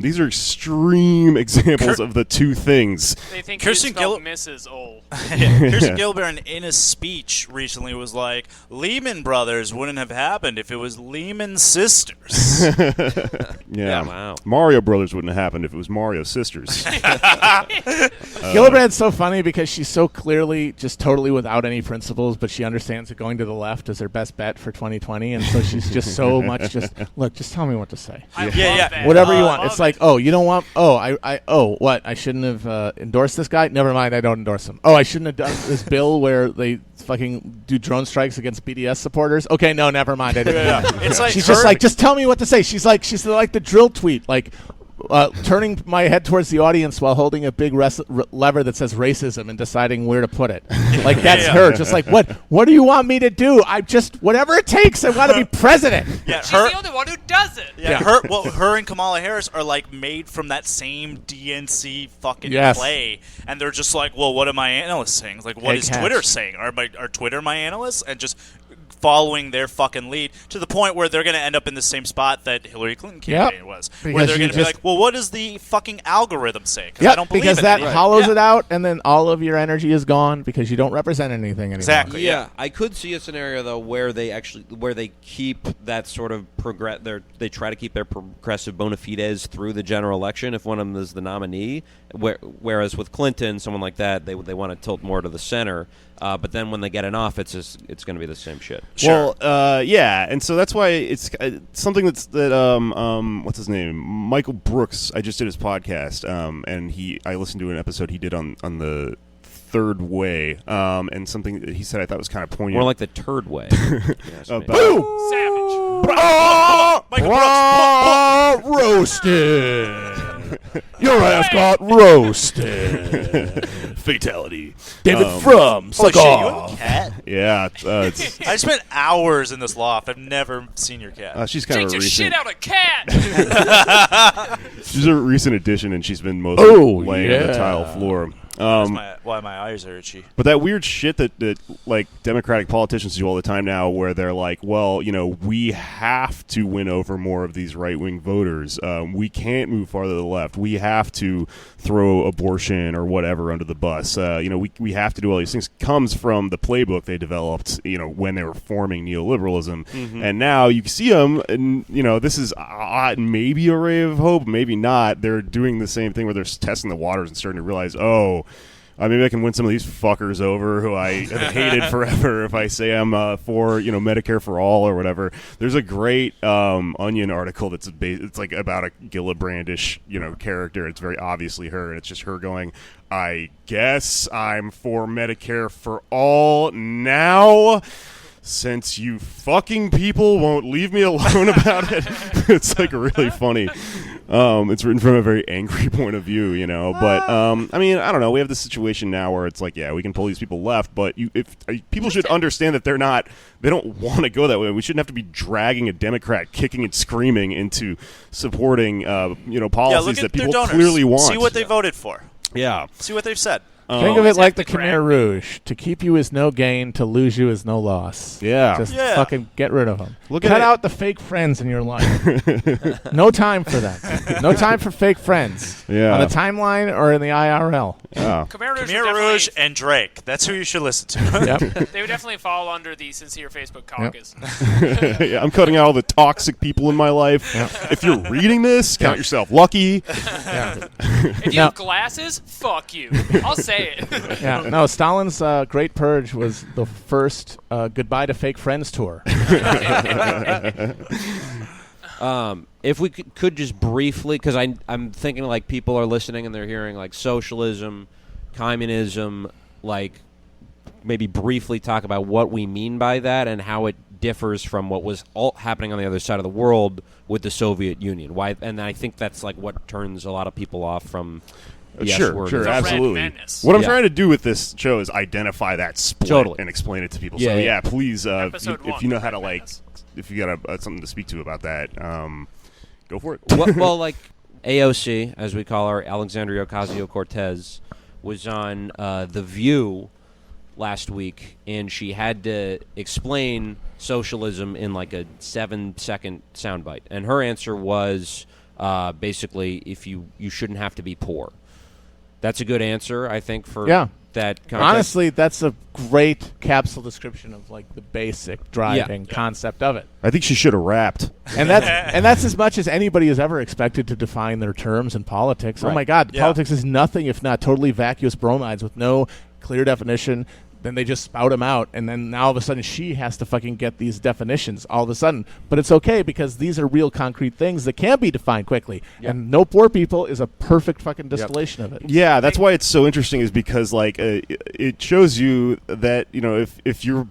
These are extreme examples of the two things. They think Kirsten it's spelled Mrs. Old. Kirsten Gillibrand in a speech recently was like, Lehman Brothers wouldn't have happened if it was Lehman Sisters. Yeah. Wow. Mario Brothers wouldn't have happened if it was Mario Sisters. Gillibrand's so funny because she's so clearly just totally without any principles, but she understands that going to the left is her best bet for 2020, and so she's just so much just, look, just tell me what to say. I love Yeah. that. Whatever you I want. love It's like, it. oh, you don't want, what? I shouldn't have endorsed this guy? Never mind, I don't endorse him. Oh, I shouldn't have done this bill where they fucking do drone strikes against BDS supporters? Okay, no, never mind, I didn't. It's like She's her- just like, just tell me what to say. She's like the drill tweet, like, turning my head towards the audience while holding a big lever that says racism and deciding where to put it. Like, that's her. Just like, what do you want me to do? I just, whatever it takes, I want to be president. Yeah, She's her, the only one who does it. yeah, her and Kamala Harris are like made from that same DNC fucking Yes. play, and they're just like, well, what are my analysts saying? Like, what is Eggheads. Twitter saying? Are Twitter my analysts? And just following their fucking lead to the point where they're going to end up in the same spot that Hillary Clinton campaign was, where Because they're you going to be just- like, well, what does the fucking algorithm say? I Yep, don't believe because in that it. hollows Yeah. it out, and then all of your energy is gone because you don't represent anything anymore. Exactly. Yeah, I could see a scenario though where they keep that sort of they try to keep their progressive bona fides through the general election if one of them is the nominee. Whereas with Clinton, someone like that, they want to tilt more to the center. But then when they get in office, it's going to be the same shit. Sure. Well, yeah, and so that's why it's something that what's his name, Michael Brooks. I just did his podcast, and I listened to an episode he did on the Third Way, and something that he said I thought was kind of poignant. More like the turd way. about, Savage. Michael Brooks. Roasted. Your ass got roasted. fatality. David Frum, Holy suck shit, you off. have a cat? Yeah, it's I spent hours in this loft. I've never seen your cat. she's kind Takes of a your shit recent. out of cat. She's a recent addition, and she's been mostly laying on the yeah. tile floor. Why my eyes are itchy. But that weird shit that like Democratic politicians do all the time now, where they're like, well, you know, we have to win over more of these right-wing voters. We can't move farther to the left. We have to throw abortion or whatever under the bus. You know, we have to do all these things. Comes from the playbook they developed, you know, when they were forming neoliberalism. And now you see them, and, you know, this is maybe a ray of hope, maybe not. They're doing the same thing where they're testing the waters and starting to realize, maybe I can win some of these fuckers over who I have hated forever if I say I'm for, you know, Medicare for all or whatever. There's a great Onion article that's it's like about a Gillibrandish, you know, character. It's very obviously her, and it's just her going, I guess I'm for Medicare for all now, since you fucking people won't leave me alone about it. It's like really funny. It's written from a very angry point of view, you know. But I mean, I don't know. We have this situation now where it's like, yeah, we can pull these people left, but people should understand that they don't want to go that way. We shouldn't have to be dragging a Democrat kicking and screaming into supporting, you know, policies look that at their people donors. clearly want. See what they voted for. Yeah. See what they've said. Think of it like the have to Khmer Rouge. To keep you is no gain, to lose you is no loss. Yeah. Just Yeah. fucking get rid of them. Look at Cut it. out the fake friends in your life. No time for that. No time for fake friends. Yeah. On the timeline or in the IRL. Yeah. Khmer Rouge, Khmer would Rouge definitely, and Drake. That's who you should listen to. Yep. they would definitely fall under the sincere Facebook caucus. Yeah, I'm cutting out all the toxic people in my life. If you're reading this, count yourself lucky. Yeah. If you No. have glasses, fuck you. I'll say it. Yeah. No, Stalin's Great Purge was the first Goodbye to Fake Friends tour. If we could just briefly, because I'm thinking like people are listening and they're hearing like socialism, communism, like maybe briefly talk about what we mean by that and how it differs from what was all happening on the other side of the world with the Soviet Union. Why? And I think that's like what turns a lot of people off from yes sure, word sure, is. The Red absolutely. Menace. What I'm Yeah. trying to do with this show is identify that split Totally. and explain it to people. Yeah, So yeah. please, Episode if one, you know The how to Red like, Menace. if you got something to speak to about that, go for it. well, like AOC, as we call her, Alexandria Ocasio-Cortez, was on The View last week, and she had to explain socialism in like a 7-second soundbite. And her answer was basically, if you shouldn't have to be poor. That's a good answer, I think, for that context. Honestly, that's a great capsule description of like the basic driving concept of it. I think she should have rapped. And that's as much as anybody is ever expected to define their terms in politics. Oh Right. my God, Yeah. politics is nothing if not totally vacuous bromides with no clear definition. Then they just spout them out, and then now all of a sudden she has to fucking get these definitions all of a sudden. But it's okay because these are real concrete things that can be defined quickly. And no poor people is a perfect fucking distillation of it. Yeah, that's why it's so interesting, is because like it shows you that, you know, if your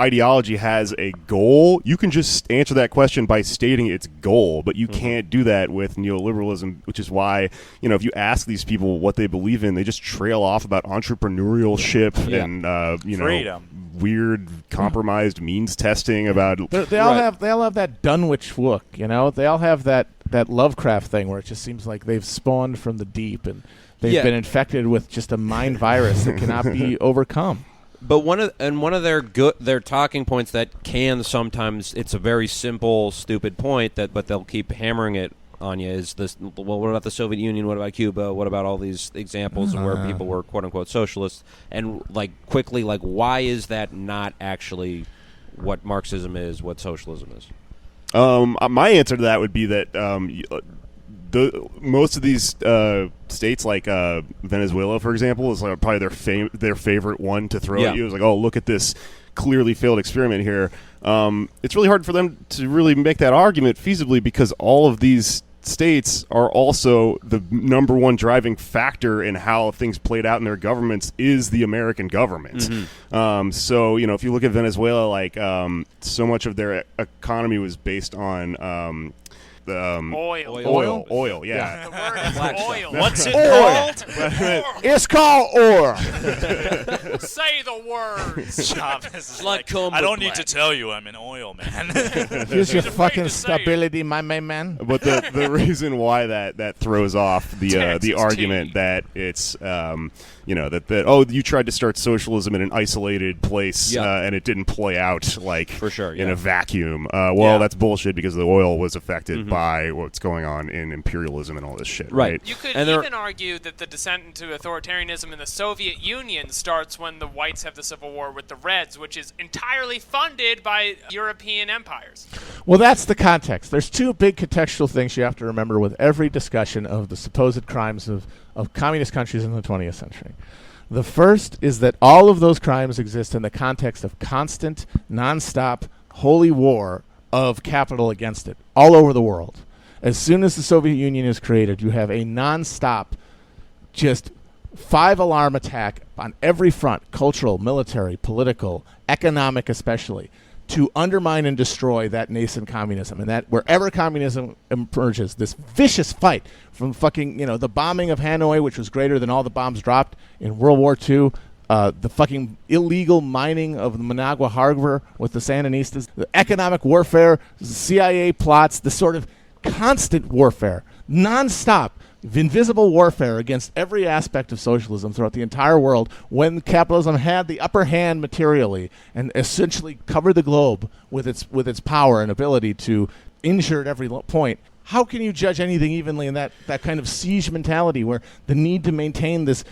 ideology has a goal, you can just answer that question by stating its goal, but you can't do that with neoliberalism, which is why, you know, if you ask these people what they believe in, they just trail off about entrepreneurship and you know, Freedom. weird compromised means testing about They all have that Dunwich look, you know. They all have that Lovecraft thing where it just seems like they've spawned from the deep and they've been infected with just a mind virus that cannot be overcome. But one of their talking points that can sometimes, it's a very simple, stupid point but they'll keep hammering it on you, is this. Well, what about the Soviet Union? What about Cuba? What about all these examples of where people were quote unquote socialists? And like quickly, like why is that not actually what Marxism is? What socialism is? My answer to that would be that most of these states, like Venezuela, for example, is like probably their favorite one to throw at you. It's like, oh, look at this clearly failed experiment here. It's really hard for them to really make that argument feasibly because all of these states are also the number one driving factor in how things played out in their governments is the American government. So, you know, if you look at Venezuela, like so much of their economy was based on oil, yeah. The word is oil. What's it called? It's called ore. Say the words. Chavez is Like Combe I don't with need to black. tell you I'm an oil man. Here's your afraid fucking to say it. stability, my main man. But the reason why that throws off the Texas argument tea. that it's you know that oh, you tried to start socialism in an isolated place and it didn't play out like For sure, in yeah. a vacuum. Yeah. That's bullshit because the oil was affected by what's going on in imperialism and all this shit. Right. You could And there- even argue that the descent into authoritarianism in the Soviet Union starts when the whites have the civil war with the Reds, which is entirely funded by European empires. Well, that's the context. There's two big contextual things you have to remember with every discussion of the supposed crimes of communist countries in the 20th century. The first is that all of those crimes exist in the context of constant, nonstop, holy war of capital against it all over the world. As soon as the Soviet Union is created, you have a nonstop, just 5-alarm attack on every front, cultural, military, political, economic especially, to undermine and destroy that nascent communism. And that wherever communism emerges, this vicious fight from fucking, you know, the bombing of Hanoi, which was greater than all the bombs dropped in World War II, the fucking illegal mining of the Managua Harbor with the Sandinistas, the economic warfare, CIA plots, the sort of constant warfare, nonstop, invisible warfare against every aspect of socialism throughout the entire world when capitalism had the upper hand materially and essentially covered the globe with its power and ability to injure at every point. How can you judge anything evenly in that kind of siege mentality where the need to maintain this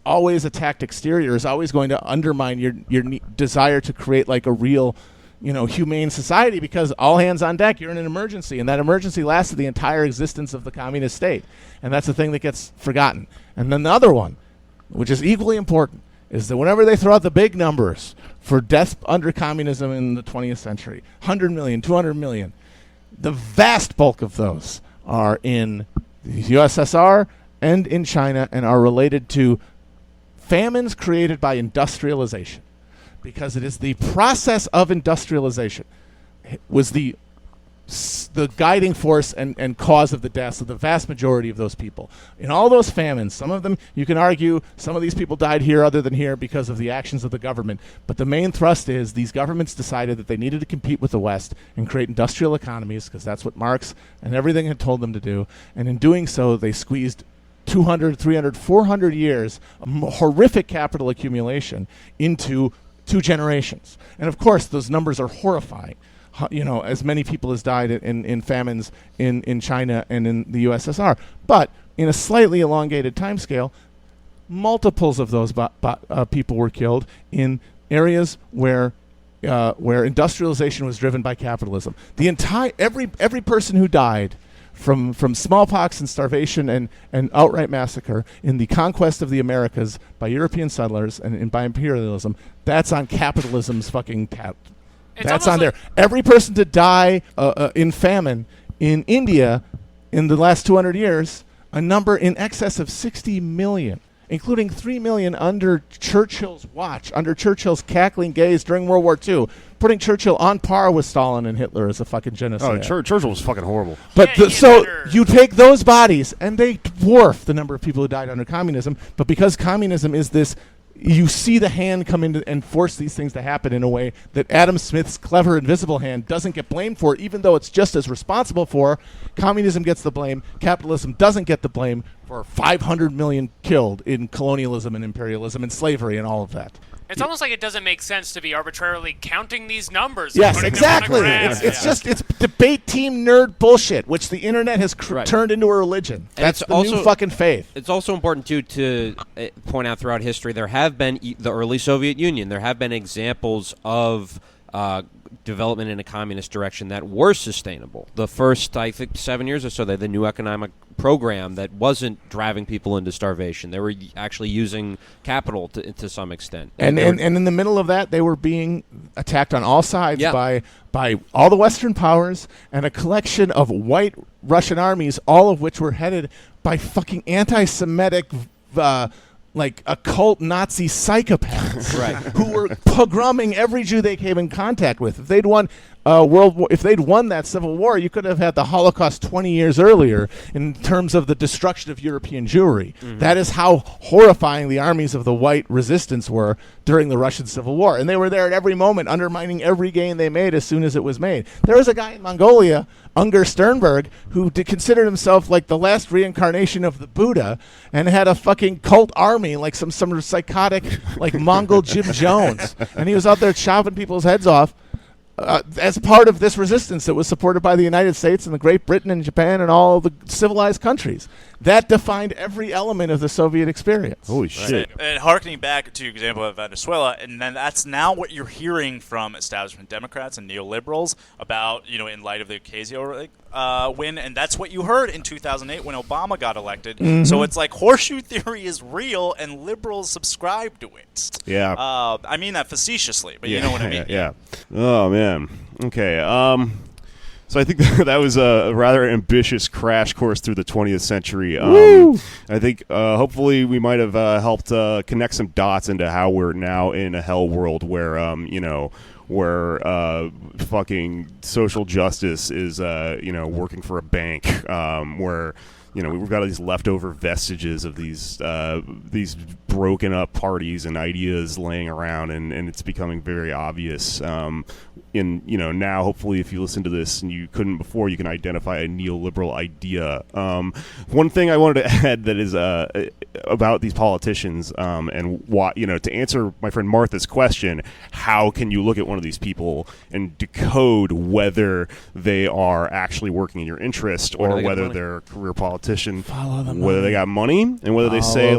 always attacked exterior is always going to undermine your desire to create like a real, you know, humane society, because all hands on deck, you're in an emergency, and that emergency lasted the entire existence of the communist state. And that's the thing that gets forgotten. And then the other one, which is equally important, is that whenever they throw out the big numbers for deaths under communism in the 20th century, 100 million, 200 million, the vast bulk of those are in the USSR and in China and are related to famines created by industrialization. Because it is the process of industrialization was the the guiding force and cause of the deaths of the vast majority of those people. In all those famines, some of them, you can argue, some of these people died here other than here because of the actions of the government. But the main thrust is these governments decided that they needed to compete with the West and create industrial economies, because that's what Marx and everything had told them to do. And in doing so, they squeezed 200, 300, 400 years of horrific capital accumulation into 2 generations. And of course, those numbers are horrifying. As many people as died in famines in China and in the USSR. But in a slightly elongated timescale, multiples of those people were killed in areas where industrialization was driven by capitalism. Every person who died from smallpox and starvation and outright massacre in the conquest of the Americas by European settlers and by imperialism, that's on capitalism's fucking that's on there. Every person to die in famine in India in the last 200 years, a number in excess of 60 million, including 3 million under Churchill's watch, under Churchill's cackling gaze during World War II, putting Churchill on par with Stalin and Hitler as a fucking genocide. Oh, Churchill was fucking horrible. But so you take those bodies, and they dwarf the number of people who died under communism, but because communism is this, you see the hand come in and force these things to happen in a way that Adam Smith's clever invisible hand doesn't get blamed for, even though it's just as responsible for. Communism gets the blame. Capitalism doesn't get the blame for 500 million killed in colonialism and imperialism and slavery and all of that. It's almost like it doesn't make sense to be arbitrarily counting these numbers. Yes, exactly. It's debate team nerd bullshit, which the internet has turned into a religion. That's the new fucking faith. It's also important, too, to point out throughout history, there have been the early Soviet Union. There have been examples of development in a communist direction that were sustainable. The first, I think, 7 years or so, the new economic program that wasn't driving people into starvation. They were actually using capital to some extent. And in the middle of that, they were being attacked on all sides by all the Western powers and a collection of white Russian armies, all of which were headed by fucking anti-Semitic occult Nazi psychopaths who were pogroming every Jew they came in contact with. If they'd won if they'd won that civil war, you could have had the Holocaust 20 years earlier in terms of the destruction of European Jewry. Mm-hmm. That is how horrifying the armies of the white resistance were during the Russian Civil War. And they were there at every moment, undermining every gain they made as soon as it was made. There was a guy in Mongolia, Unger Sternberg, who considered himself like the last reincarnation of the Buddha and had a fucking cult army, like some psychotic, like Mongol Jim Jones. And he was out there chopping people's heads off as part of this resistance that was supported by the United States and the Great Britain and Japan and all the civilized countries. That defined every element of the Soviet experience. Holy shit. And harkening back to your example of Venezuela, and then that's now what you're hearing from establishment Democrats and neoliberals about, in light of the Ocasio win, and that's what you heard in 2008 when Obama got elected. Mm-hmm. So it's like horseshoe theory is real, and liberals subscribe to it. Yeah. I mean that facetiously, but you know what I mean. Yeah. Oh, man. Okay. So I think that was a rather ambitious crash course through the 20th century. I think hopefully we might have helped connect some dots into how we're now in a hell world where, where fucking social justice is, working for a bank, where, we've got these leftover vestiges of these broken up parties and ideas laying around, and it's becoming very obvious. Now hopefully if you listen to this and you couldn't before, you can identify a neoliberal idea. One thing I wanted to add that is about these politicians and why, to answer my friend Martha's question, how can you look at one of these people and decode whether they are actually working in your interest or whether they're a career politician, whether they got money, and whether they say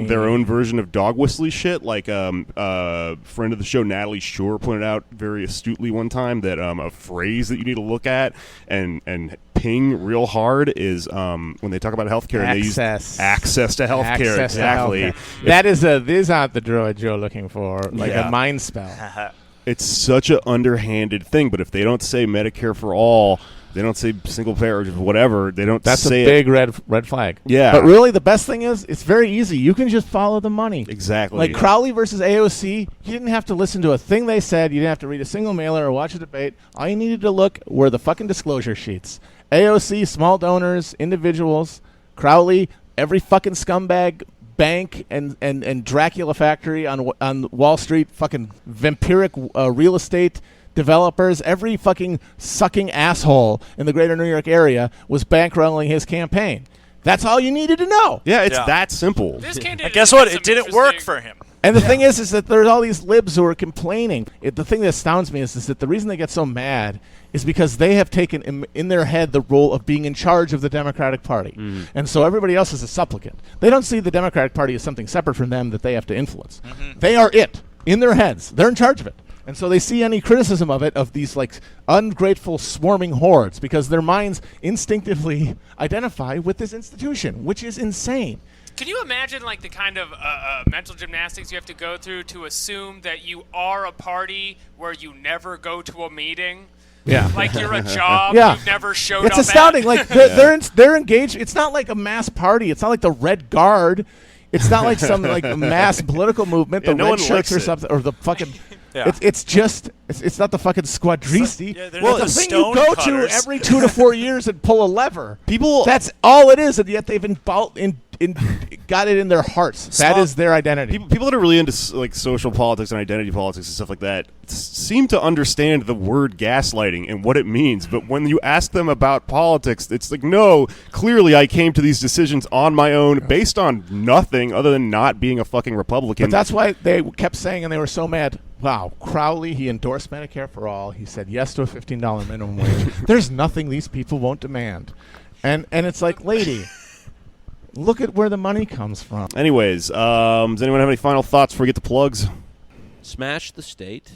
their own version of dog whistly shit, like a friend of the show Natalie Shore pointed out very astutely one time that a phrase that you need to look at and ping real hard is when they talk about healthcare, and they use access to healthcare. Exactly. These aren't the droids you're looking for, a mind spell. It's such an underhanded thing, but if they don't say Medicare for all, They don't say single payer or whatever. They don't That's say a big red flag. Yeah. But really, the best thing is it's very easy. You can just follow the money. Exactly. Like Crowley versus AOC, you didn't have to listen to a thing they said. You didn't have to read a single mailer or watch a debate. All you needed to look were the fucking disclosure sheets. AOC, small donors, individuals. Crowley, every fucking scumbag bank and Dracula factory on Wall Street, fucking vampiric real estate developers, every fucking sucking asshole in the greater New York area was bankrolling his campaign. That's all you needed to know. Yeah, it's that simple. This candidate And guess has what? some It didn't work interesting- for him. And the thing is that there's all these libs who are complaining. The thing that astounds me is that the reason they get so mad is because they have taken in their head the role of being in charge of the Democratic Party. And so everybody else is a supplicant. They don't see the Democratic Party as something separate from them that they have to influence. They are it in their heads. They're in charge of it. And so they see any criticism of it, of these like ungrateful swarming hordes, because their minds instinctively identify with this institution, which is insane. Can you imagine like the kind of mental gymnastics you have to go through to assume that you are a party where you never go to a meeting? Yeah. Like you're a job Yeah. you've never showed It's up astounding. at. Like they're engaged. It's not like a mass party. It's not like the Red Guard. It's not like some like mass political movement, the no red one shirts likes or it. something, or the fucking. Yeah. It's not the fucking squadristi. Yeah, they're Well, the the thing you stone go cutters. to every 2 to 4 years and pull a lever. People- That's all it is, and yet they've got it in their hearts. That Stop. is their identity. People that are really into like social politics and identity politics and stuff like that seem to understand the word gaslighting and what it means. But when you ask them about politics, it's like, no, clearly I came to these decisions on my own based on nothing other than not being a fucking Republican. But that's why they kept saying, and they were so mad. Wow, Crowley, he endorsed Medicare for all. He said yes to a $15 minimum wage. There's nothing these people won't demand. And it's like, lady, look at where the money comes from. Anyways, does anyone have any final thoughts before we get to plugs? Smash the state.